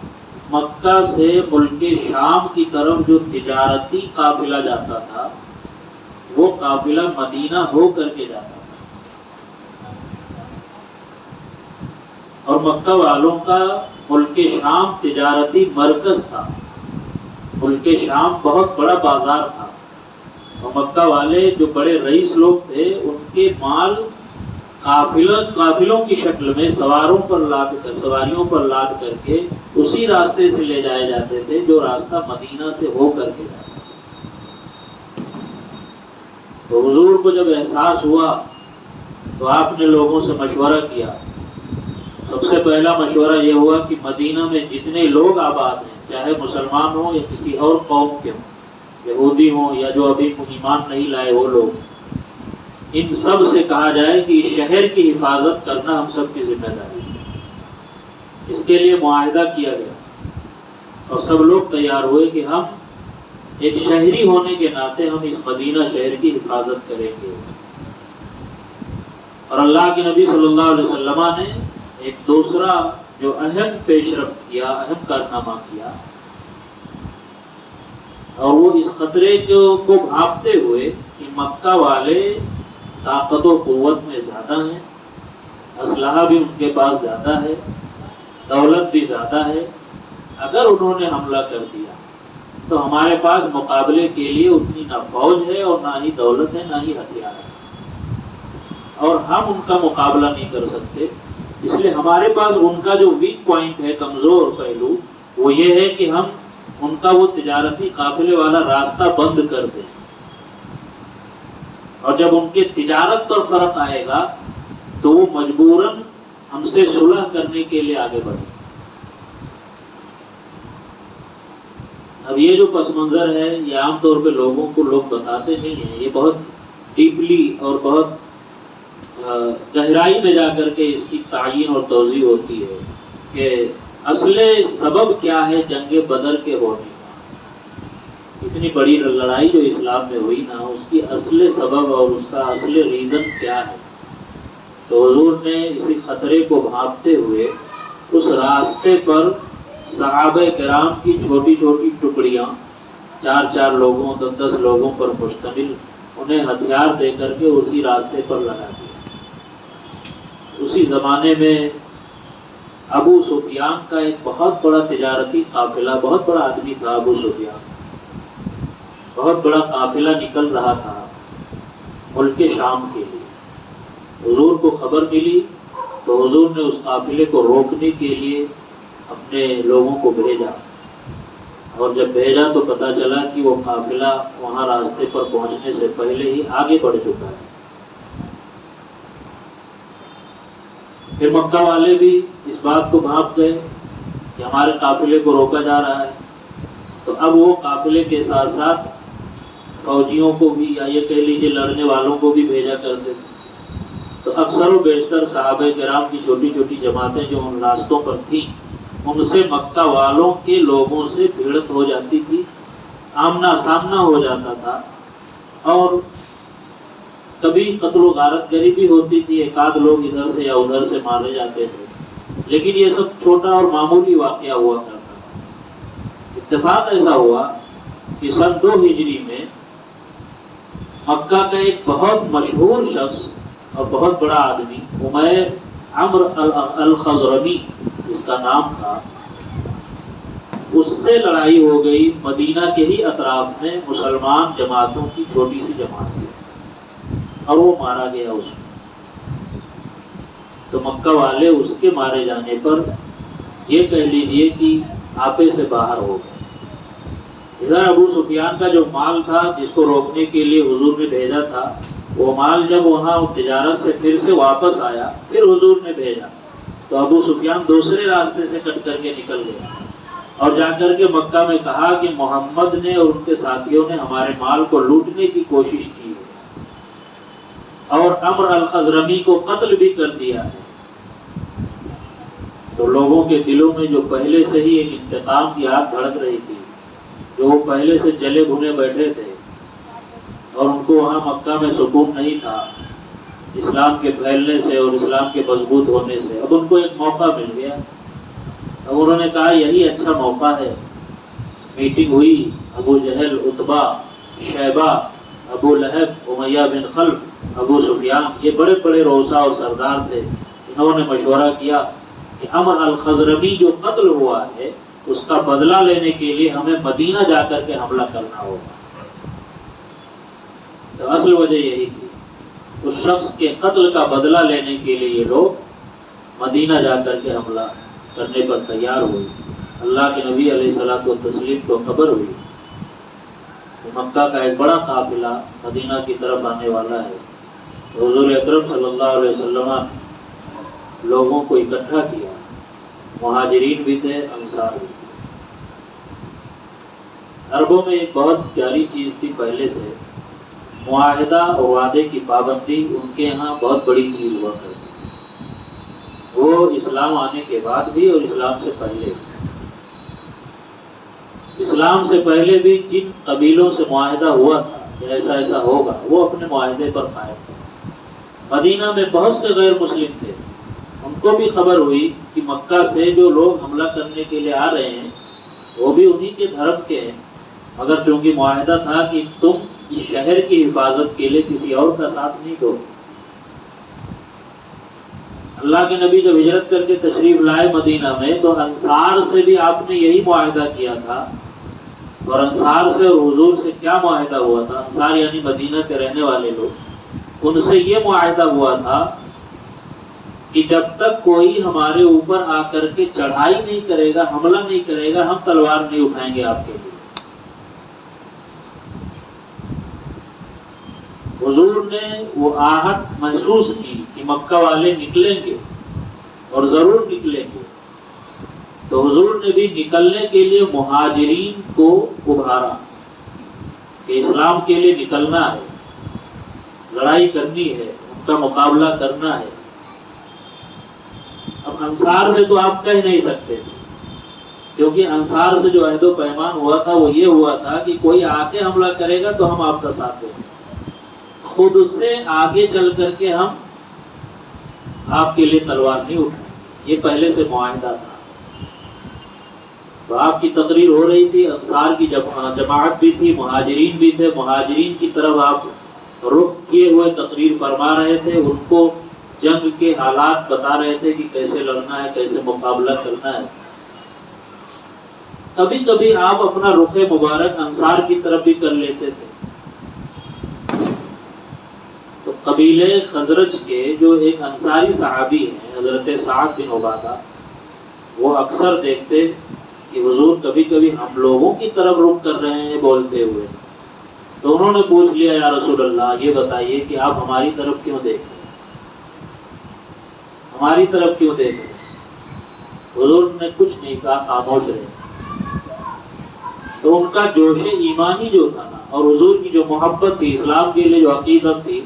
مکہ سے ملک شام کی طرف جو تجارتی قافلہ جاتا تھا وہ قافلہ مدینہ ہو کر کے جاتا تھا، اور مکہ والوں کا ملک شام تجارتی مرکز تھا۔ ملک شام بہت بڑا بازار تھا، اور مکہ والے جو بڑے رئیس لوگ تھے ان کے مال قافلوں کی شکل میں سواریوں پر لاد کر کے اسی راستے سے لے جائے جاتے تھے جو راستہ مدینہ سے ہو کر کے جاتا۔ تو حضور کو جب احساس ہوا تو آپ نے لوگوں سے مشورہ کیا۔ سب سے پہلا مشورہ یہ ہوا کہ مدینہ میں جتنے لوگ آباد ہیں، چاہے مسلمان ہوں یا کسی اور قوم کے ہوں، یہودی ہوں یا جو ابھی ایمان نہیں لائے وہ لوگ، ان سب سے کہا جائے کہ اس شہر کی حفاظت کرنا ہم سب کی ذمہ داری ہے۔ اس کے لیے معاہدہ کیا گیا اور سب لوگ تیار ہوئے کہ ہم ایک شہری ہونے کے ناطے ہم اس مدینہ شہر کی حفاظت کریں گے۔ اور اللہ کے نبی صلی اللہ علیہ وسلم نے ایک دوسرا جو اہم پیش رفت کیا، اہم کارنامہ کیا، اور وہ اس خطرے کو بھانپتے ہوئے کہ مکہ والے طاقت و قوت میں زیادہ ہیں، اسلحہ بھی ان کے پاس زیادہ ہے، دولت بھی زیادہ ہے، اگر انہوں نے حملہ کر دیا تو ہمارے پاس مقابلے کے لیے اتنی نہ فوج ہے اور نہ ہی دولت ہے، نہ ہی ہتھیار ہے، اور ہم ان کا مقابلہ نہیں کر سکتے۔ اس لیے ہمارے پاس ان کا جو ویک پوائنٹ ہے، کمزور پہلو، وہ یہ ہے کہ ہم ان کا وہ تجارتی قافلے والا راستہ بند کر دیں، اور جب ان کے تجارت پر فرق آئے گا تو وہ مجبوراً ہم سے صلح کرنے کے لیے آگے بڑھیں۔ اب یہ جو پس منظر ہے یہ عام طور پہ لوگوں کو لوگ بتاتے نہیں ہیں، یہ بہت ڈیپلی اور بہت گہرائی میں جا کر کے اس کی تعین اور توضیح ہوتی ہے کہ اصل سبب کیا ہے جنگ بدر کے ہونے کا۔ اتنی بڑی لڑائی جو اسلام میں ہوئی نا، اس کی اصل سبب اور اس کا اصل ریزن کیا ہے؟ تو حضور نے اسی خطرے کو بھانپتے ہوئے اس راستے پر صحابہ کرام کی چھوٹی چھوٹی ٹکڑیاں، 4 لوگوں 10 لوگوں پر مشتمل، انہیں ہتھیار دے کر کے اسی راستے پر لگا دیا۔ اسی زمانے میں ابو سفیان کا ایک بہت بڑا تجارتی قافلہ، بہت بڑا آدمی تھا ابو سفیان، بہت بڑا قافلہ نکل رہا تھا ملک شام کے لیے۔ حضور کو خبر ملی تو حضور نے اس قافلے کو روکنے کے لیے اپنے لوگوں کو بھیجا، اور جب بھیجا تو پتہ چلا کہ وہ قافلہ وہاں راستے پر پہنچنے سے پہلے ہی آگے بڑھ چکا ہے۔ پھر مکہ والے بھی اس بات کو بھانپ گئے کہ ہمارے قافلے کو روکا جا رہا ہے، تو اب وہ قافلے کے ساتھ ساتھ فوجیوں کو بھی، یا یہ کہہ لیجیے لڑنے والوں کو بھی بھیجا کرتے تھے۔ تو اکثر و بیشتر صحابہ کرام کی چھوٹی چھوٹی جماعتیں جو ان راستوں پر تھیں، ان سے مکہ والوں کے لوگوں سے بھیڑت ہو جاتی تھی، آمنا سامنا ہو جاتا تھا، اور کبھی قتل و غارت گری بھی ہوتی تھی، ایک آدھ لوگ ادھر سے یا ادھر سے مارے جاتے تھے، لیکن یہ سب چھوٹا اور معمولی واقعہ ہوا کرتا تھا۔ اتفاق ایسا ہوا کہ سن 2 ہجری میں مکہ کا ایک بہت مشہور شخص اور بہت بڑا آدمی، عمیر عمر الخضرمی جس کا نام تھا، اس سے لڑائی ہو گئی مدینہ کے ہی اطراف میں مسلمان جماعتوں کی چھوٹی سی جماعت سے، اور وہ مارا گیا اس میں۔ تو مکہ والے اس کے مارے جانے پر یہ کہہ لیجئے کہ آپے سے باہر ہو گئے۔ ادھر ابو سفیان کا جو مال تھا جس کو روکنے کے لیے حضور نے بھیجا تھا، وہ مال جب وہاں تجارت سے پھر سے واپس آیا، پھر حضور نے بھیجا، تو ابو سفیان دوسرے راستے سے کٹ کر کے نکل گیا، اور جا کر کے مکہ میں کہا کہ محمد نے اور ان کے ساتھیوں نے ہمارے مال کو لوٹنے کی کوشش کی ہے، اور عمر الخضرمی کو قتل بھی کر دیا ہے۔ تو لوگوں کے دلوں میں جو پہلے سے ہی ایک انتقام کی آگ بھڑک رہی تھی، جو وہ پہلے سے جلے بھنے بیٹھے تھے، اور ان کو وہاں مکہ میں سکون نہیں تھا اسلام کے پھیلنے سے اور اسلام کے مضبوط ہونے سے، اب ان کو ایک موقع مل گیا۔ اب انہوں نے کہا یہی اچھا موقع ہے۔ میٹنگ ہوئی، ابو جہل، عتبہ، شیبہ، ابو لہب، امیہ بن خلف، ابو سفیان، یہ بڑے بڑے رؤسا اور سردار تھے۔ انہوں نے مشورہ کیا کہ عمر الخضرمی جو قتل ہوا ہے اس کا بدلہ لینے کے لیے ہمیں مدینہ جا کر کے حملہ کرنا ہوگا۔ تو اصل وجہ یہی تھی، اس شخص کے قتل کا بدلہ لینے کے لیے یہ لوگ مدینہ جا کر کے حملہ کرنے پر تیار ہوئے۔ اللہ کے نبی علیہ الصلوۃ والتسلیم کو خبر ہوئی کہ مکہ کا ایک بڑا قافلہ مدینہ کی طرف آنے والا ہے۔ تو حضور اکرم صلی اللہ علیہ وسلم نے لوگوں کو اکٹھا کیا، مہاجرین بھی تھے، انصار بھی تھے۔ عربوں میں ایک بہت پیاری چیز تھی پہلے سے، معاہدہ اور وعدے کی پابندی ان کے ہاں بہت بڑی چیز ہوا کرتی تھی، وہ اسلام آنے کے بعد بھی اور اسلام سے پہلے بھی۔ اسلام سے پہلے بھی جن قبیلوں سے معاہدہ ہوا تھا کہ ایسا ایسا ہوگا، وہ اپنے معاہدے پر قائم تھے۔ مدینہ میں بہت سے غیر مسلم تھے، ان کو بھی خبر ہوئی کہ مکہ سے جو لوگ حملہ کرنے کے لیے آ رہے ہیں وہ بھی انہی کے دھرم کے ہیں، مگر چونکہ معاہدہ تھا کہ تم اس شہر کی حفاظت کے لیے کسی اور کا ساتھ نہیں دو۔ اللہ کے نبی جب ہجرت کر کے تشریف لائے مدینہ میں تو انصار سے بھی آپ نے یہی معاہدہ کیا تھا۔ اور انصار سے اور حضور سے کیا معاہدہ ہوا تھا؟ انصار یعنی مدینہ کے رہنے والے لوگ، ان سے یہ معاہدہ ہوا تھا کہ جب تک کوئی ہمارے اوپر آ کر کے چڑھائی نہیں کرے گا، حملہ نہیں کرے گا، ہم تلوار نہیں اٹھائیں گے آپ کے لیے۔ حضور نے وہ آہت محسوس کی کہ مکہ والے نکلیں گے اور ضرور نکلیں گے، تو حضور نے بھی نکلنے کے لیے مہاجرین کو ابھارا کہ اسلام کے لیے نکلنا ہے، لڑائی کرنی ہے، ان کا مقابلہ کرنا ہے۔ اب انصار سے تو آپ کہہ نہیں سکتے تھے، کیونکہ انصار سے جو عہد و پیمان ہوا تھا وہ یہ ہوا تھا کہ کوئی آ کے حملہ کرے گا تو ہم آپ کا ساتھ دیں گے، خود سے آگے چل کر کے ہم آپ کے لیے تلوار نہیں اٹھائیں۔ یہ پہلے سے معاہدہ تھا۔ تو آپ کی تقریر ہو رہی تھی، انصار کی جماعت بھی تھی، مہاجرین بھی تھے، مہاجرین کی طرف آپ رخ کیے ہوئے تقریر فرما رہے تھے، ان کو جنگ کے حالات بتا رہے تھے کہ کیسے لڑنا ہے، کیسے مقابلہ کرنا ہے۔ کبھی کبھی آپ اپنا رخ مبارک انصار کی طرف بھی کر لیتے تھے۔ تو قبیلے خزرج کے جو ایک انصاری صحابی ہیں حضرت سعد بن عبادہ، وہ اکثر دیکھتے کہ حضور کبھی کبھی ہم لوگوں کی طرف رخ کر رہے ہیں بولتے ہوئے، تو انہوں نے پوچھ لیا یا رسول اللہ یہ بتائیے کہ آپ ہماری طرف کیوں دیکھ رہے ہیں، ہماری طرف کیوں دیکھ رہے ہیں؟ حضور نے کچھ نہیں کہا، خاموش رہے۔ تو ان کا جوش ایمانی جو تھا نا، اور حضور کی جو محبت تھی، اسلام کے لیے جو عقیدت تھی،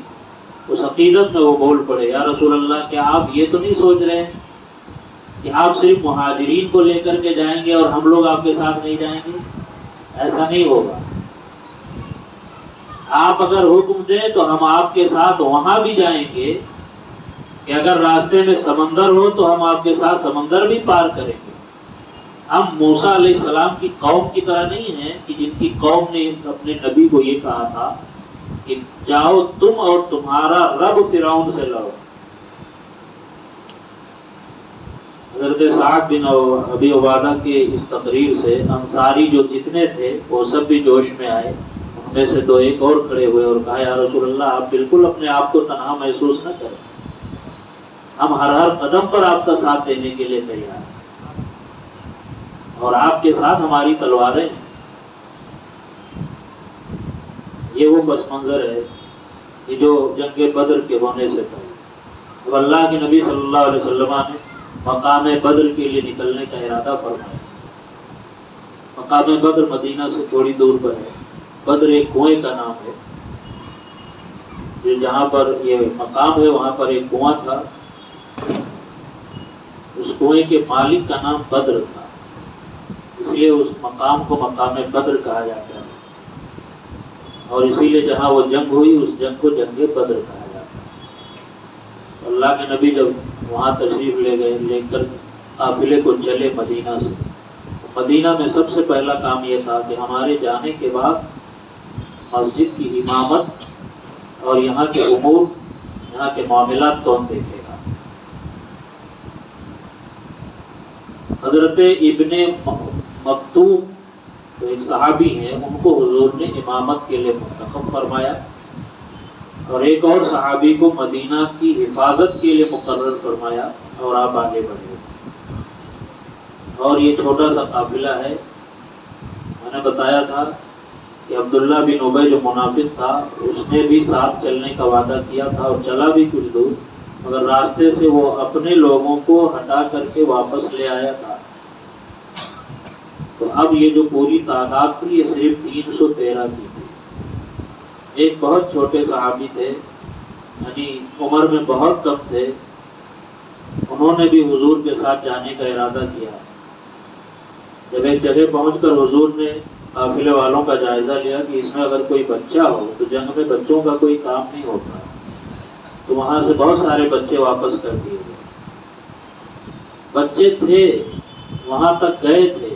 اس عقیدت میں وہ بول پڑے یا رسول اللہ کیا آپ یہ تو نہیں سوچ رہے ہیں کہ آپ صرف مہاجرین کو لے کر کے جائیں گے اور ہم لوگ آپ کے ساتھ نہیں جائیں گے؟ ایسا نہیں ہوگا۔ آپ اگر حکم دیں تو ہم آپ کے ساتھ وہاں بھی جائیں گے کہ اگر راستے میں سمندر ہو تو ہم آپ کے ساتھ سمندر بھی پار کریں گے۔ ہم موسیٰ علیہ السلام کی قوم کی طرح نہیں ہیں کہ جن کی قوم نے اپنے نبی کو یہ کہا تھا کہ جاؤ تم اور تمہارا رب فرعون سے لڑو۔ حضرت سعد بن ابی عبادہ کے اس تقریر سے انصاری جو جتنے تھے وہ سب بھی جوش میں آئے۔ ان میں سے دو ایک اور کھڑے ہوئے اور کہا یا رسول اللہ آپ بالکل اپنے آپ کو تنہا محسوس نہ کریں، ہم ہر قدم پر آپ کا ساتھ دینے کے لیے تیار ہیں، اور آپ کے ساتھ ہماری تلواریں ہیں۔ یہ وہ پس منظر ہے کہ جو جنگ بدر کے ہونے سے پہلے اب اللہ کے نبی صلی اللہ علیہ وسلم نے مقام بدر کے لیے نکلنے کا ارادہ فرمایا۔ مقام بدر مدینہ سے تھوڑی دور پر ہے۔ بدر ایک کنویں کا نام ہے، جو جہاں پر یہ مقام ہے وہاں پر ایک کنواں تھا، اس کنویں کے مالک کا نام بدر تھا، اس لیے اس مقام کو مقام بدر کہا جاتا ہے، اور اسی لیے جہاں وہ جنگ ہوئی اس جنگ کو جنگ بدر کہا جاتا ہے۔ اللہ کے نبی جب وہاں تشریف لے کر قافلے کو چلے مدینہ سے، مدینہ میں سب سے پہلا کام یہ تھا کہ ہمارے جانے کے بعد مسجد کی امامت اور یہاں کے امور، یہاں کے معاملات کون دیکھے گا؟ حضرت ابن مکتوم تو ایک صحابی ہیں، ان کو حضور نے امامت کے لیے منتخب فرمایا، اور ایک اور صحابی کو مدینہ کی حفاظت کے لیے مقرر فرمایا، اور آپ آگے بڑھے۔ اور یہ چھوٹا سا قافلہ ہے، میں نے بتایا تھا کہ عبداللہ بن ابی جو منافق تھا اس نے بھی ساتھ چلنے کا وعدہ کیا تھا اور چلا بھی کچھ دور، مگر راستے سے وہ اپنے لوگوں کو ہٹا کر کے واپس لے آیا تھا۔ تو اب یہ جو پوری تعداد تھی یہ صرف 313 کی تھی۔ ایک بہت چھوٹے صحابی تھے، یعنی عمر میں بہت کم تھے، انہوں نے بھی حضور کے ساتھ جانے کا ارادہ کیا۔ جب ایک جگہ پہنچ کر حضور نے قافلے والوں کا جائزہ لیا کہ اس میں اگر کوئی بچہ ہو تو جنگ میں بچوں کا کوئی کام نہیں ہوتا، تو وہاں سے بہت سارے بچے واپس کر دیے گئے۔ بچے تھے، وہاں تک گئے تھے،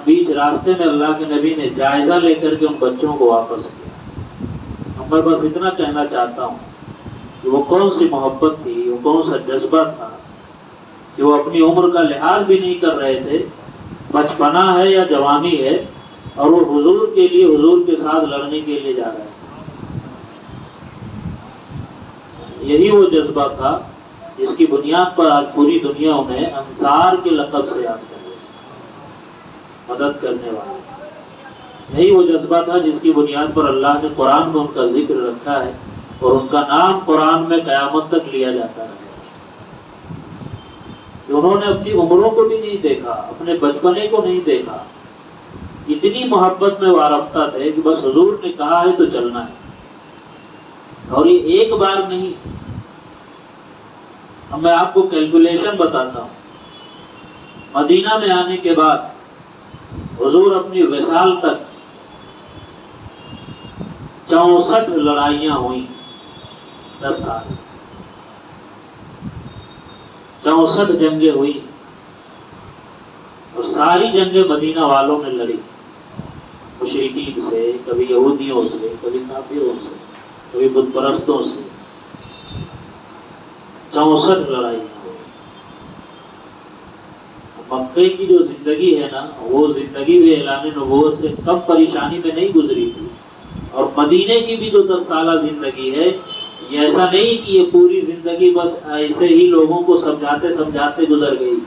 بیچ راستے میں اللہ کے نبی نے جائزہ لے کر کے ان بچوں کو واپس کیا۔ میں بس اتنا کہنا چاہتا ہوں کہ وہ کون سی محبت تھی، وہ کون سا جذبہ تھا کہ وہ اپنی عمر کا لحاظ بھی نہیں کر رہے تھے، بچپنا ہے یا جوانی ہے، اور وہ حضور کے لیے، حضور کے ساتھ لڑنے کے لیے جا رہے ہیں۔ یہی وہ جذبہ تھا جس کی بنیاد پر آج پوری دنیا انہیں انصار کے لقب سے یاد کر رہی ہے، مدد کرنے والے۔ یہی وہ جذبہ تھا جس کی بنیاد پر اللہ نے قرآن میں ان کا ذکر رکھا ہے، اور ان کا نام قرآن میں قیامت تک لیا جاتا ہے۔ انہوں نے اپنی عمروں کو بھی نہیں دیکھا، اپنے بچپنے کو نہیں دیکھا، اتنی محبت میں وارفتہ تھے کہ بس حضور نے کہا ہے تو چلنا ہے۔ اور یہ ایک بار نہیں، اب میں آپ کو کیلکولیشن بتاتا ہوں۔ مدینہ میں آنے کے بعد حضور اپنی وصال تک 64 لڑائیاں ہوئیں، 10 سال 64 جنگیں ہوئی، اور ساری جنگیں مدینہ والوں نے لڑی، مشرکین سے، کبھی یہودیوں سے، کبھی کافروں سے، کبھی بت پرستوں سے۔ 64 لڑائیاں ہوئی۔ مکے کی جو زندگی ہے نا، وہ زندگی بھی اعلان نبوت سے کم پریشانی میں نہیں گزری تھی، اور مدینے کی بھی جو 10 سالہ زندگی ہے، یہ ایسا نہیں کہ یہ پوری زندگی بس ایسے ہی لوگوں کو سمجھاتے سمجھاتے گزر گئی،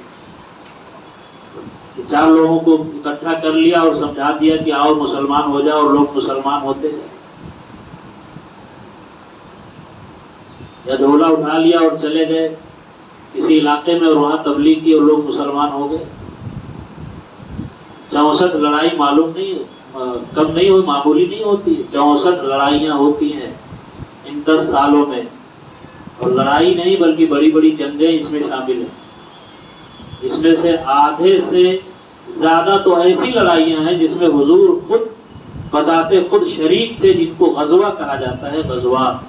کہ 4 لوگوں کو اکٹھا کر لیا اور سمجھا دیا کہ آؤ مسلمان ہو جاؤ، اور لوگ مسلمان ہوتے گئے، یا جھولا اٹھا لیا اور چلے گئے کسی علاقے میں اور وہاں تبلیغ کی اور لوگ مسلمان ہو گئے۔ 64 لڑائی معلوم نہیں، کم نہیں ہوئی، معمولی نہیں ہوتی، 64 لڑائیاں ہوتی ہیں ان 10 سالوں میں، اور لڑائی نہیں بلکہ بڑی بڑی جنگیں اس میں شامل ہیں۔ اس میں سے آدھے سے زیادہ تو ایسی لڑائیاں ہیں جس میں حضور خود بذات خود شریک تھے، جن کو غزوہ کہا جاتا ہے، غزوات۔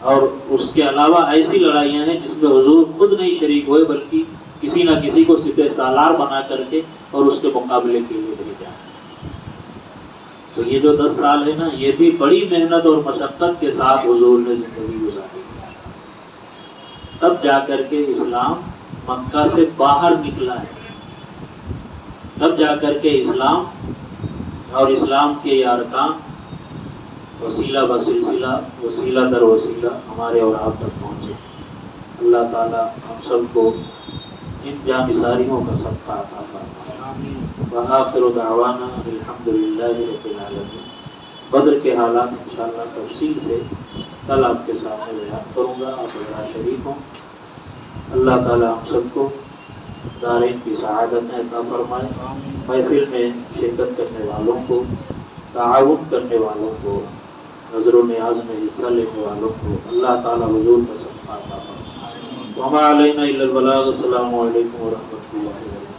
اور اس کے علاوہ ایسی لڑائیاں ہیں جس میں حضور خود نہیں شریک ہوئے، بلکہ کسی نہ کسی کو سپہ سالار بنا کر کے اور اس کے مقابلے کے لیے بھیجا۔ تو یہ جو 10 سال ہے نا، یہ بھی بڑی محنت اور مشقت کے ساتھ حضور نے زندگی گزاری، تب جا کر کے اسلام مکہ سے باہر نکلا ہے، تب جا کر کے اسلام اور اسلام کے یہ ارکان وسیلہ بسلسلہ، وسیلہ در وسیلہ ہمارے اور آپ تک پہنچے۔ اللہ تعالیٰ ہم سب کو ان جانثاریوں کا صدقہ عطا فرمائے۔ وآخر دعوانا الحمدللہ رب العالمین۔ بدر کے حالات انشاءاللہ تفصیل سے کل آپ کے سامنے بیان کروں گا، آپ ذرا شریک ہوں۔ اللہ تعالیٰ ہم سب کو دارین کی سعادت عطا فرمائے۔ محفل میں شرکت کرنے والوں کو، تعاون کرنے والوں کو، نظر و نیاز میں حصہ لینے والوں کو اللہ تعالیٰ حضور کا صدقہ عطا فرمائے۔ وما علینا الا البلاغ۔ السلام علیکم ورحمۃ اللہ وبرکاتہ۔